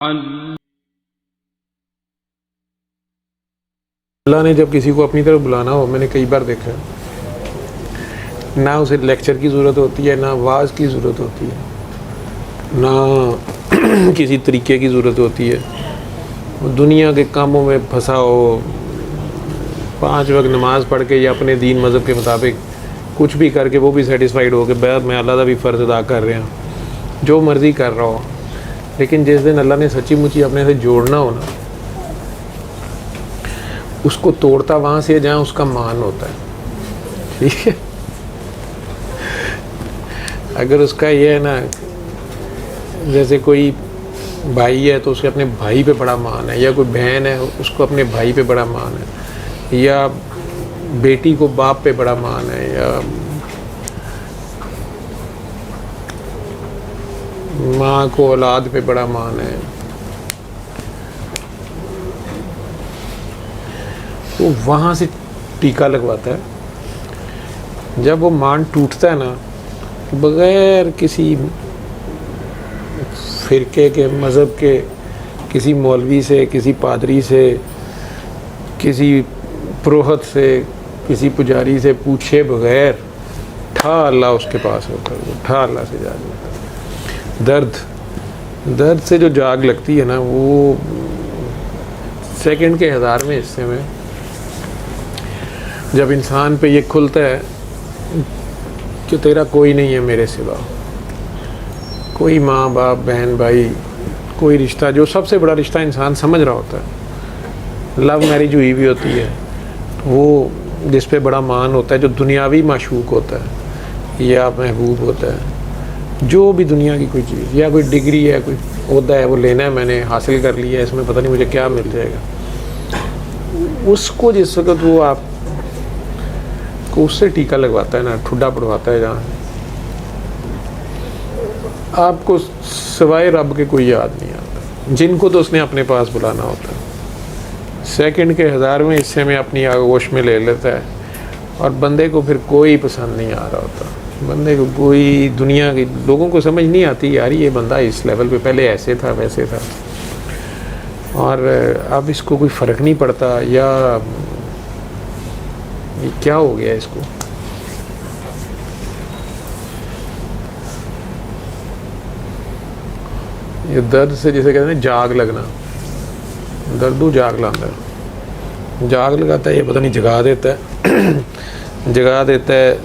अल्लाह ने जब किसी को अपनी तरफ बुलाना हो, मैंने कई बार देखा है, ना उसे लेक्चर की ज़रूरत होती है, ना वाज की ज़रूरत होती है, ना किसी तरीके की ज़रूरत होती है। वो दुनिया के कामों में फंसा हो, 5 वक्त नमाज़ पढ़ के या अपने दीन मज़हब के मुताबिक कुछ भी करके वो भी सेटिस्फाइड हो कि बैद मैं अल्लाह का भी फ़र्ज़ अदा कर रहे हैं, जो मर्ज़ी कर रहा हो। लेकिन जिस दिन अल्लाह ने सच्ची मुच्ची अपने से जोड़ना हो ना, उसको तोड़ता वहाँ से जहाँ उसका मान होता है। ठीक है, अगर उसका ये है ना, जैसे कोई भाई है तो उसे अपने भाई पे बड़ा मान है, या कोई बहन है उसको अपने भाई पे बड़ा मान है, या बेटी को बाप पे बड़ा मान है, या माँ को औलाद पे बड़ा मान है, तो वहाँ से टीका लगवाता है। जब वो मान टूटता है ना, बग़ैर किसी फ़िरके के, मज़हब के, किसी मौलवी से, किसी पादरी से, किसी पुरोहित से, किसी पुजारी से पूछे बग़ैर ठा अल्लाह उसके पास होता है, ठा अल्लाह से जाग लगता है। दर्द से जो जाग लगती है ना, वो सेकंड के 1000वें हिस्से में जब इंसान पे ये खुलता है कि तेरा कोई नहीं है मेरे सिवा, कोई माँ बाप बहन भाई, कोई रिश्ता, जो सबसे बड़ा रिश्ता इंसान समझ रहा होता है, लव मैरिज हुई भी होती है, वो जिस पे बड़ा मान होता है, जो दुनियावी माशूक होता है या महबूब होता है, जो भी दुनिया की कोई चीज़, या कोई डिग्री है, कोई ओहदा है, वो लेना है, मैंने हासिल कर लिया है, इसमें पता नहीं मुझे क्या मिल जाएगा, उसको जिस वक्त वो आप को उससे टीका लगवाता है ना, ठुड्डा पड़वाता है, जहाँ आपको सिवाय रब के कोई याद नहीं आता, जिनको तो उसने अपने पास बुलाना होता है। सेकंड के 1000वें हिस्से में अपनी आगोश में ले लेता है, और बंदे को फिर कोई पसंद नहीं आ रहा होता। बंदे को कोई, दुनिया के लोगों को समझ नहीं आती, यार ये बंदा इस लेवल पे पहले ऐसे था वैसे था, और अब इसको कोई फ़र्क नहीं पड़ता, या ये क्या हो गया इसको। ये दर्द से जिसे कहते हैं जाग लगना, दर्दू जाग लाता है, जाग लगाता है, ये पता नहीं जगा देता है जगा देता है।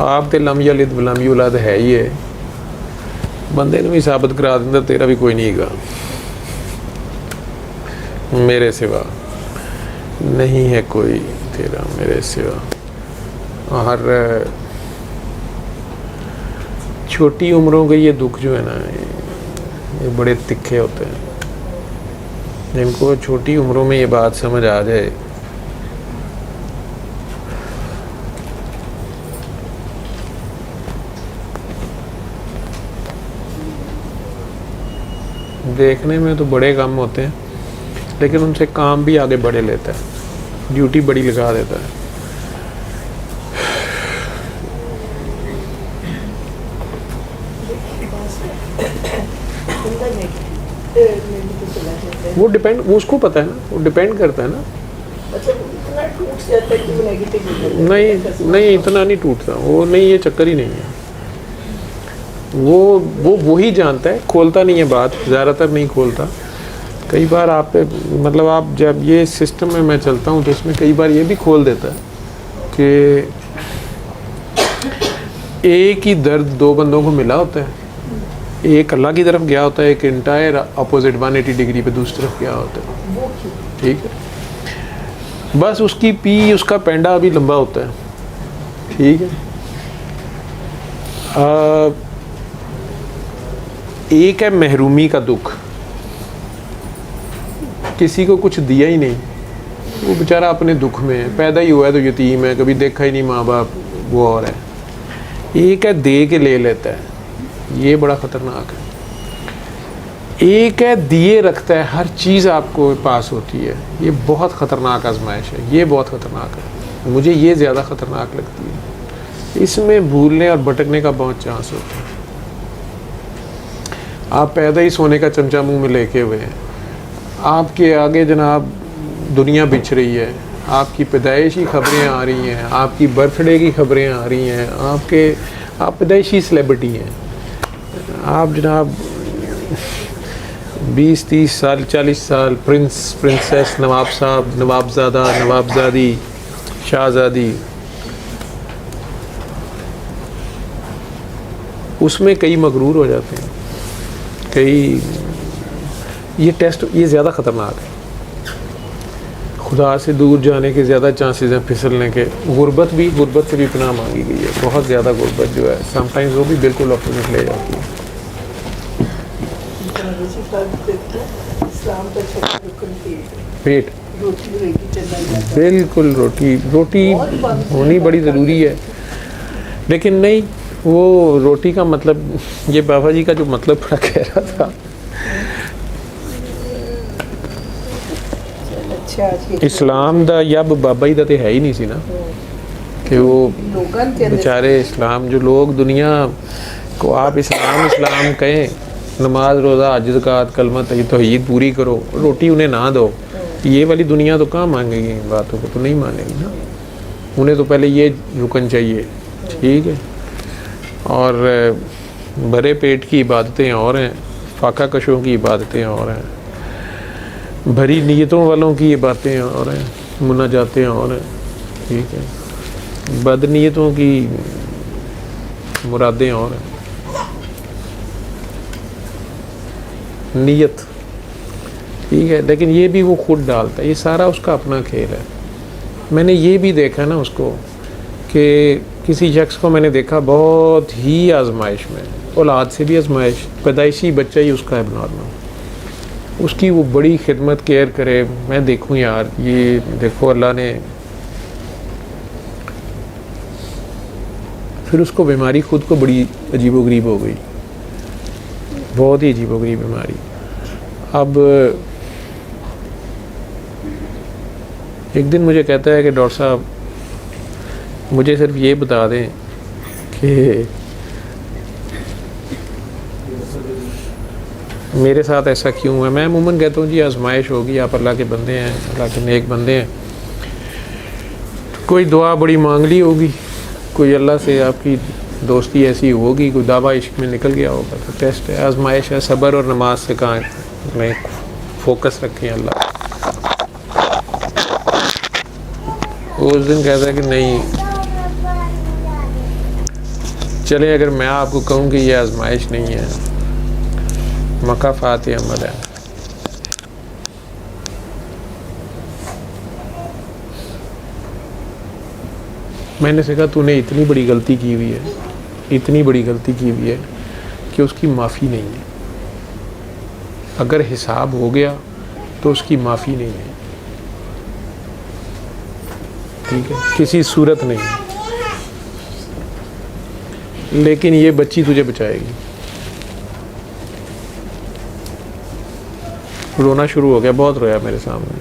आप तो लम यलिद वलम यूलद है ही है, बंदे ने भी साबित करा दिंदा तेरा भी कोई नहीं है मेरे सिवा, नहीं है कोई तेरा मेरे सिवा। और छोटी उम्रों के ये दुख जो है ना, ये बड़े तिखे होते हैं। जिनको छोटी उम्रों में ये बात समझ आ जाए, देखने में तो बड़े काम होते हैं, लेकिन उनसे काम भी आगे बढ़े लेता है, ड्यूटी बड़ी लगा देता है। वो डिपेंड, उसको पता है ना, वो डिपेंड करता है ना। नहीं इतना नहीं टूटता वो, नहीं, ये चक्कर ही नहीं है। वो ही जानता है, खोलता नहीं है बात, ज़्यादातर नहीं खोलता। कई बार आप पे, मतलब आप जब ये सिस्टम में मैं चलता हूँ तो इसमें कई बार ये भी खोल देता है कि एक ही दर्द 2 बंदों को मिला होता है, एक अल्लाह की तरफ गया होता है, एक इंटायर अपोजिट 180 डिग्री पे दूसरी तरफ गया होता है। ठीक है, बस उसकी पी, उसका पेंडा अभी लंबा होता है। ठीक है, एक है महरूमी का दुख, किसी को कुछ दिया ही नहीं, वो बेचारा अपने दुख में है, पैदा ही हुआ है तो यतीम है, कभी देखा ही नहीं माँ बाप, वो और है। एक है दे के ले लेता है, ये बड़ा ख़तरनाक है। एक है दिए रखता है, हर चीज़ आपको पास होती है, ये बहुत ख़तरनाक आजमाइश है, ये बहुत ख़तरनाक है, मुझे ये ज़्यादा ख़तरनाक लगती है। इसमें भूलने और भटकने का बहुत चांस होता है। आप पैदा ही सोने का चमचा मुंह में लेके हुए हैं। आपके आगे जनाब दुनिया बिछ रही है, आपकी पैदाइशी खबरें आ रही हैं, आपकी बर्थडे की खबरें आ रही हैं, आप पैदाइशी सेलिब्रिटी हैं। आप जनाब 20-30 साल 40 साल प्रिंस प्रिंसेस, नवाब साहब, नवाबजादा, नवाबजादी, शाहजादी, उसमें कई मगरूर हो जाते हैं। कई ये टेस्ट ये ज़्यादा ख़तरनाक है। खुदा से दूर जाने के ज़्यादा चांसेस हैं फिसलने के। गुर्बत से भी पनाह मांगी गई है। बहुत ज़्यादा गुर्बत जो है समटाइम्स वो भी बिल्कुल अपोजिट ले जाती है। पेट बिल्कुल रोटी होनी बड़ी ज़रूरी है, लेकिन नहीं, वो रोटी का मतलब ये बाबा जी का जो मतलब बड़ा कह रहा था, इस्लाम दा या बाबा जी दा तो है ही नहीं सी ना कि वो बेचारे इस्लाम जो लोग दुनिया को आप इस्लाम कहें, नमाज रोज़ा हज ज़कात कलमा तौहीद पूरी करो, रोटी उन्हें ना दो, ये वाली दुनिया तो कहाँ मांगेगी, इन बातों को तो नहीं मानेगी ना। उन्हें तो पहले ये रुकन चाहिए, ठीक है। और भरे पेट की इबादतें और हैं, फाका कशों की इबादतें और हैं, भरी नीयतों वालों की ये बातें और हैं, मुनाजातें और हैं, ठीक है। बदनीयतों की मुरादें और हैं। नीयत ठीक है, लेकिन ये भी वो खुद डालता है, ये सारा उसका अपना खेल है। मैंने ये भी देखा ना उसको कि किसी शख्स को मैंने देखा बहुत ही आजमाइश में, औलाद से भी आजमाइश, पैदाइशी बच्चा ही उसका है नॉर्मल, उसकी वो बड़ी खिदमत केयर करे। मैं देखूं यार, ये देखो अल्लाह ने, फिर उसको बीमारी खुद को बड़ी अजीबोगरीब हो गई, बहुत ही अजीबोगरीब बीमारी। अब एक दिन मुझे कहता है कि डॉक्टर साहब मुझे सिर्फ ये बता दें कि मेरे साथ ऐसा क्यों है। मैं अमूमन कहता हूँ जी आजमाइश होगी, आप अल्लाह के बंदे हैं, अल्लाह के नेक बंदे हैं, कोई दुआ बड़ी मांग ली होगी, कोई अल्लाह से आपकी दोस्ती ऐसी होगी, कोई दावा इश्क में निकल गया होगा, तो टेस्ट है, आजमाइश है। सब्र और नमाज से कहाँ में फोकस रखें अल्लाह। उस दिन कहता है कि नहीं चले, अगर मैं आपको कहूँ कि ये आजमाइश नहीं है, मकाफात अमल है। मैंने से कहा तूने इतनी बड़ी गलती की हुई है, इतनी बड़ी गलती की हुई है कि उसकी माफ़ी नहीं है। अगर हिसाब हो गया तो उसकी माफ़ी नहीं है, ठीक है, किसी सूरत नहीं है। लेकिन ये बच्ची तुझे बचाएगी। रोना शुरू हो गया, बहुत रोया मेरे सामने।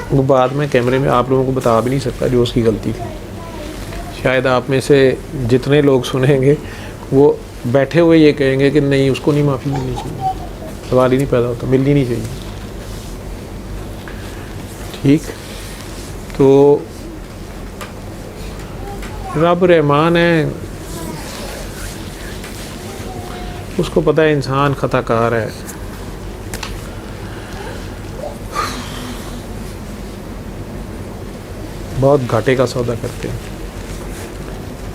वो बाद में कैमरे में आप लोगों को बता भी नहीं सकता जो उसकी गलती थी। शायद आप में से जितने लोग सुनेंगे वो बैठे हुए ये कहेंगे कि नहीं, उसको नहीं माफ़ी मिलनी चाहिए, सवाल ही नहीं पैदा होता, मिलनी नहीं चाहिए, ठीक। तो रब रहमान है, उसको पता है इंसान खताकार है। बहुत घाटे का सौदा करते हैं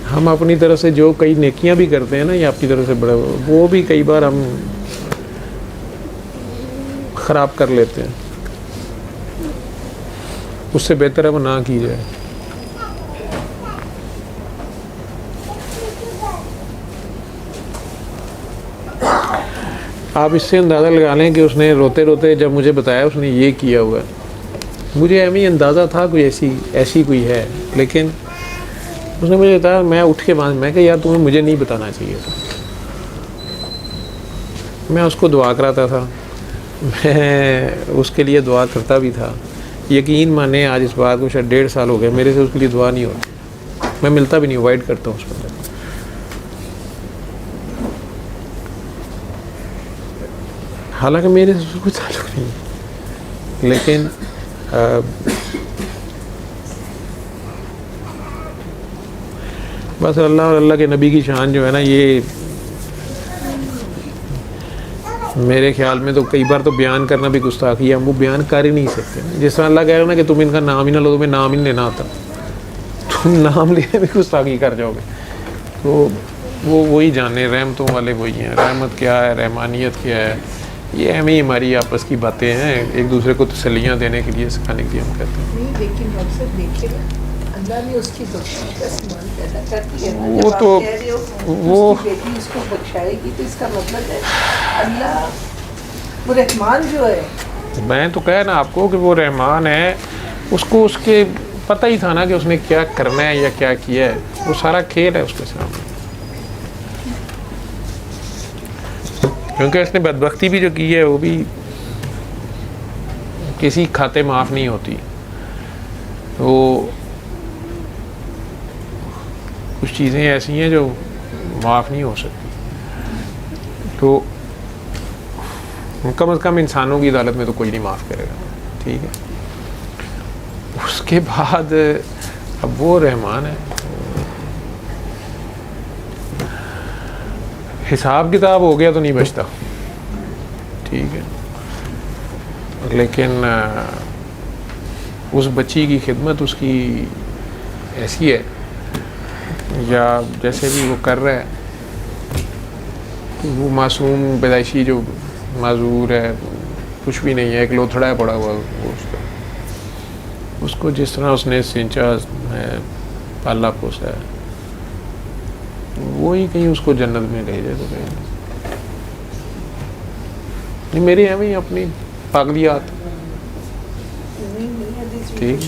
हम अपनी तरफ से। जो कई नेकियां भी करते हैं ना, ये आपकी तरफ से बड़ा, वो भी कई बार हम ख़राब कर लेते हैं। उससे बेहतर है वो ना की जाए। आप इससे अंदाज़ा लगा लें कि उसने रोते रोते जब मुझे बताया उसने ये किया हुआ है, मुझे एम ही अंदाज़ा था कोई ऐसी कोई है, लेकिन उसने मुझे बताया। मैं उठ के बाद मैं कहा यार तुम्हें मुझे नहीं बताना चाहिए था। मैं उसको दुआ कराता था, मैं उसके लिए दुआ करता भी था। यकीन माने आज इस बात को शायद 1.5 साल हो गया मेरे से उसके लिए दुआ नहीं होती। मैं मिलता भी नहीं, अवॉइड करता हूँ उस बंदे को। हालांकि मेरे से कोई ताल्लुक नहीं है, लेकिन बस अल्लाह और अल्लाह के नबी की शान जो है ना, ये मेरे ख्याल में तो कई बार तो बयान करना भी गुस्ताखी है, हम वो बयान कर ही नहीं सकते। जिस तरह अल्लाह कह रहा है ना कि तुम इनका नाम ही ना लो, तुम्हें नाम ही नहीं लेना आता, तुम नाम लेने में गुस्ताखी कर जाओगे। तो वो वही जाने, रहमतों वाले वही हैं। रहमत क्या है, रहमानियत क्या है, ये हमें हमारी आपस की बातें हैं, एक दूसरे को तसल्लियाँ देने के लिए, सिखाने के लिए हम कहते हैं। नहीं, लेकिन अक्सर देखिएगा अल्लाह ने उसकी बख्शी का समान पैदा कर दिया ना। वो जब तो आप कह रहे हो वो उसकी बेटी उसको बख्शाएगी, तो इसका मतलब है अल्लाह वो रहमान जो है। मैं तो कह ना आपको कि वो रहमान है, उसको उसके पता ही था ना कि उसने क्या करना है या क्या किया है, वो सारा खेल है उसके सामने। क्योंकि उसने बदबख्ती भी जो की है वो भी किसी खाते माफ़ नहीं होती। तो कुछ चीज़ें ऐसी हैं जो माफ़ नहीं हो सकती। तो कम से कम इंसानों की अदालत में तो कोई नहीं माफ़ करेगा, ठीक है। उसके बाद अब वो रहमान है, हिसाब किताब हो गया तो नहीं बचता, ठीक है। लेकिन उस बच्ची की खिदमत उसकी ऐसी है, या जैसे भी वो कर रहा है, वो मासूम पैदाइशी जो माजूर है, कुछ भी नहीं है, एक लोथड़ा है पड़ा हुआ वो उसको जिस तरह उसने सिंचा है, पाला पोसा है, वो ही कहीं उसको जन्नत में ले जाए तो कहीं नहीं। मेरी है वही अपनी पागलियात, ठीक,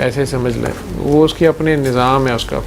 ऐसे समझ लें। वो उसके अपने निज़ाम है उसका।